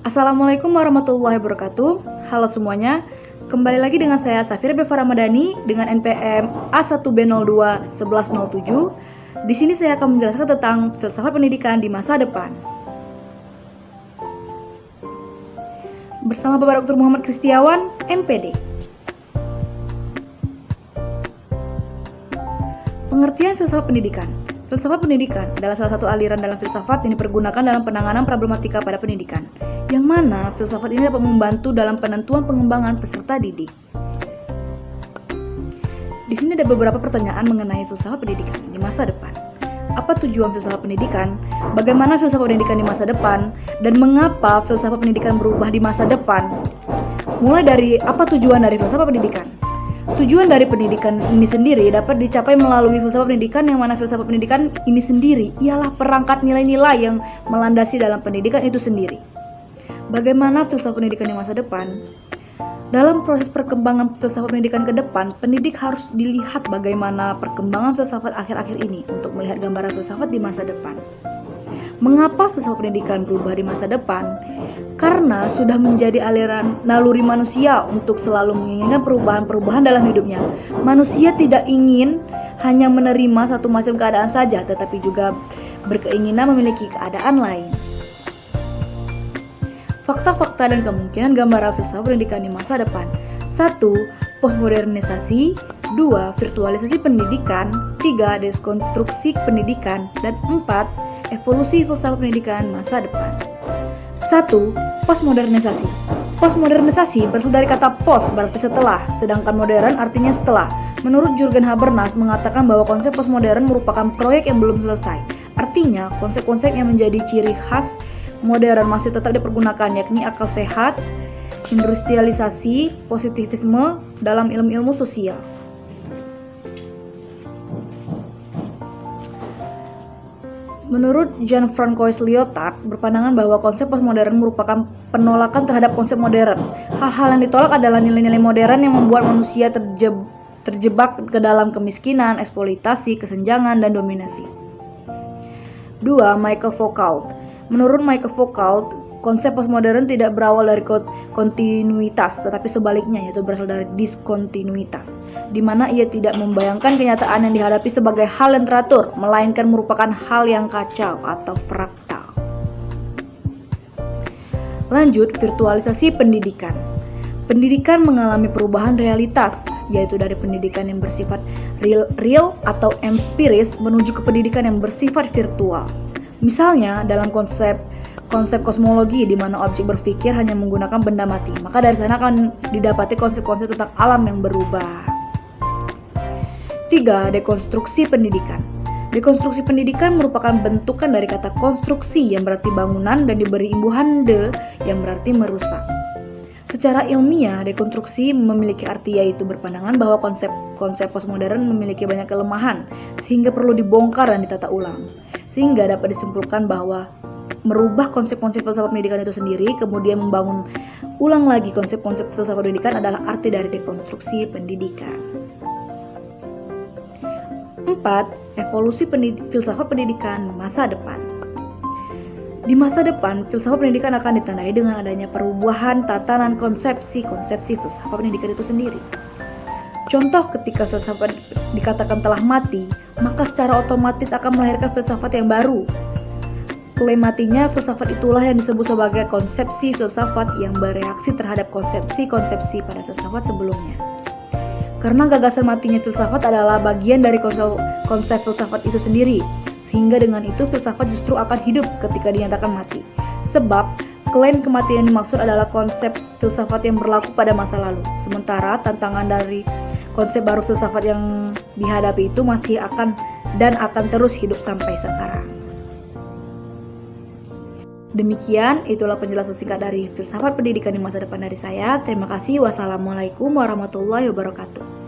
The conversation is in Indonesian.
Assalamualaikum warahmatullahi wabarakatuh. Halo semuanya, kembali lagi dengan saya Safira Beva Ramadhani dengan NPM A1B02-1107. Di sini saya akan menjelaskan tentang filsafat pendidikan di masa depan. Bersama Bapak Dr. Muhammad Kristiawan, MPD. Pengertian filsafat pendidikan. Filsafat pendidikan adalah salah satu aliran dalam filsafat yang dipergunakan dalam penanganan problematika pada pendidikan, yang mana filsafat ini dapat membantu dalam penentuan pengembangan peserta didik. Di sini ada beberapa pertanyaan mengenai filsafat pendidikan di masa depan. Apa tujuan filsafat pendidikan? Bagaimana filsafat pendidikan di masa depan? Dan mengapa filsafat pendidikan berubah di masa depan? Mulai dari apa tujuan dari filsafat pendidikan? Tujuan dari pendidikan ini sendiri dapat dicapai melalui filsafat pendidikan, yang mana filsafat pendidikan ini sendiri ialah perangkat nilai-nilai yang melandasi dalam pendidikan itu sendiri. Bagaimana filsafat pendidikan di masa depan? Dalam proses perkembangan filsafat pendidikan ke depan, pendidik harus dilihat bagaimana perkembangan filsafat akhir-akhir ini untuk melihat gambaran filsafat di masa depan. Mengapa filsafat pendidikan berubah di masa depan? Karena sudah menjadi aliran naluri manusia untuk selalu menginginkan perubahan-perubahan dalam hidupnya. Manusia tidak ingin hanya menerima satu macam keadaan saja, tetapi juga berkeinginan memiliki keadaan lain. Fakta-fakta dan kemungkinan gambaran filsafat pendidikan di masa depan. 1. Postmodernisasi. 2. Virtualisasi pendidikan. 3. Deskonstruksi pendidikan. Dan 4. Evolusi filsafat pendidikan masa depan. 1. Postmodernisasi. Postmodernisasi berasal dari kata post berarti setelah, sedangkan modern artinya setelah. Menurut Jürgen Habermas mengatakan bahwa konsep postmodern merupakan proyek yang belum selesai. Artinya, konsep-konsep yang menjadi ciri khas modern masih tetap dipergunakan, yakni akal sehat, industrialisasi, positivisme dalam ilmu-ilmu sosial. Menurut Jean-François Lyotard berpandangan bahwa konsep postmodern merupakan penolakan terhadap konsep modern. Hal-hal yang ditolak adalah nilai-nilai modern yang membuat manusia terjebak ke dalam kemiskinan, eksploitasi, kesenjangan, dan dominasi. 2. Michael Foucault. Menurut Michael Foucault, konsep postmodern tidak berawal dari kontinuitas, tetapi sebaliknya, yaitu berasal dari diskontinuitas, di mana ia tidak membayangkan kenyataan yang dihadapi sebagai hal yang teratur, melainkan merupakan hal yang kacau atau fraktal. Lanjut, virtualisasi pendidikan. Pendidikan mengalami perubahan realitas, yaitu dari pendidikan yang bersifat real atau empiris menuju ke pendidikan yang bersifat virtual. Misalnya dalam konsep kosmologi di mana objek berpikir hanya menggunakan benda mati, maka dari sana akan didapati konsep-konsep tentang alam yang berubah. 3. Dekonstruksi pendidikan. Dekonstruksi pendidikan merupakan bentukan dari kata konstruksi yang berarti bangunan dan diberi imbuhan de yang berarti merusak. Secara ilmiah, dekonstruksi memiliki arti yaitu berpandangan bahwa konsep postmodern memiliki banyak kelemahan sehingga perlu dibongkar dan ditata ulang. Sehingga dapat disimpulkan bahwa merubah konsep-konsep filsafat pendidikan itu sendiri, kemudian membangun ulang lagi konsep-konsep filsafat pendidikan adalah arti dari dekonstruksi pendidikan. 4. Evolusi filsafat pendidikan masa depan. Di masa depan, filsafat pendidikan akan ditandai dengan adanya perubahan tatanan konsepsi filsafat pendidikan itu sendiri. Contoh, ketika filsafat dikatakan telah mati, maka secara otomatis akan melahirkan filsafat yang baru. Klaim matinya filsafat itulah yang disebut sebagai konsepsi filsafat yang bereaksi terhadap konsepsi-konsepsi pada filsafat sebelumnya. Karena gagasan matinya filsafat adalah bagian dari konsep filsafat itu sendiri, sehingga dengan itu filsafat justru akan hidup ketika dinyatakan mati. Sebab klaim kematian yang dimaksud adalah konsep filsafat yang berlaku pada masa lalu, sementara tantangan dari konsep baru filsafat yang dihadapi itu masih akan terus hidup sampai sekarang. Demikian, itulah penjelasan singkat dari filsafat pendidikan di masa depan dari saya. Terima kasih. Wassalamualaikum warahmatullahi wabarakatuh.